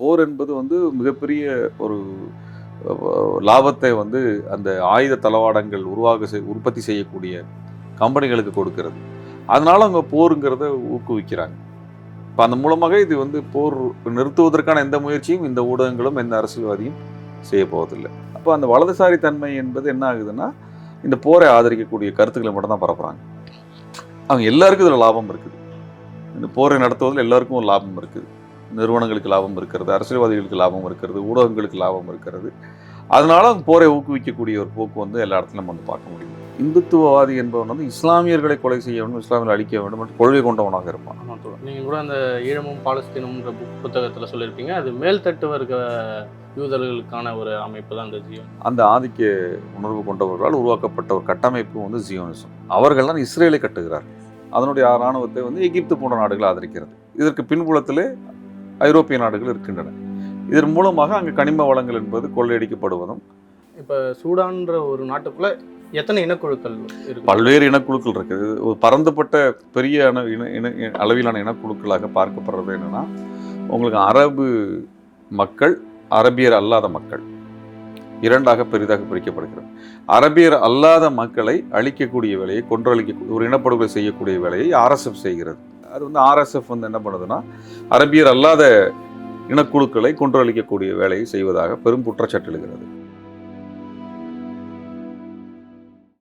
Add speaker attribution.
Speaker 1: போர் என்பது வந்து மிகப்பெரிய ஒரு லாபத்தை வந்து அந்த ஆயுத தளவாடங்கள் உற்பத்தி செய்யக்கூடிய கம்பெனிகளுக்கு கொடுக்கிறது. அதனால அவங்க போருங்கிறத ஊக்குவிக்கிறாங்க. இப்போ அந்த மூலமாக இது வந்து போர் நிறுத்துவதற்கான எந்த முயற்சியும் இந்த ஊடகங்களும் எந்த அரசியல்வாதியும் செய்ய போவதில்லை. அப்போ அந்த வலதுசாரி தன்மை என்பது என்ன ஆகுதுன்னா, இந்த போரை ஆதரிக்கக்கூடிய கருத்துக்களை மட்டும் தான் பரப்புறாங்க. அவங்க எல்லாருக்கும் இதில் லாபம் இருக்குது. இந்த போரை நடத்துவதில் எல்லாருக்கும் ஒரு லாபம் இருக்குது. நிறுவனங்களுக்கு லாபம் இருக்கிறது, அரசியல்வாதிகளுக்கு லாபம் இருக்கிறது, ஊடகங்களுக்கு லாபம் இருக்கிறது. அதனால அவங்க போரை ஊக்குவிக்கக்கூடிய ஒரு போக்கு வந்து எல்லா இடத்துலையும் நம்ம வந்து பார்க்க முடியும். இந்துத்துவவாதி என்பவன் வந்து இஸ்லாமியர்களை கொலை செய்ய வேண்டும், இஸ்லாமியர்களை அழிக்க வேண்டும் என்று கொள்கை கொண்டவனாக இருப்பான்.
Speaker 2: நீங்கள் கூட அந்த ஈழமும் பாலஸ்தீனம்ன்ற புத்தகத்தில் சொல்லியிருப்பீங்க. அது மேல்தட்டு வர்க்க யூதர்களுக்கான ஒரு அமைப்பு தான் அந்த ஜியோன். அந்த
Speaker 1: ஆதிக்க உணர்வு கொண்டவர்களால் உருவாக்கப்பட்ட ஒரு கட்டமைப்பு வந்து ஜியோனிசம். அவர்கள் தான் இஸ்ரேலை கட்டுகிறார். அதனுடைய இராணுவத்தை வந்து எகிப்து போன்ற நாடுகள் ஆதரிக்கிறது. இதற்கு பின்புலத்திலே ஐரோப்பிய நாடுகள் இருக்கின்றன. இதன் மூலமாக அங்கே கனிம வளங்கள் என்பது கொள்ளையடிக்கப்படுவதும்.
Speaker 2: இப்போ சூடான்ற ஒரு நாட்டுக்குள்ள எத்தனை இனக்குழுக்கள் இருக்கு?
Speaker 1: பல்வேறு இனக்குழுக்கள் இருக்குது. ஒரு பரந்துபட்ட பெரிய அளவிலான இனக்குழுக்களாக பார்க்கப்படுறது என்னன்னா, உங்களுக்கு அரபு மக்கள், அரபியர் அல்லாத மக்கள் இரண்டாக பெரிதாக பிரிக்கப்படுகிறது. அரபியர் அல்லாத மக்களை அழிக்கக்கூடிய வேலையை, கொன்றழிக்க ஒரு இனப்படுகொலை செய்யக்கூடிய வேலையை RSF செய்கிறது. அது வந்து RSF வந்து என்ன பண்ணுதுன்னா, அரபியர் அல்லாத இனக்குழுக்களை கொன்றழிக்கக்கூடிய வேலையை செய்வதாக பெரும் குற்றச்சாட்டு எழுகிறது.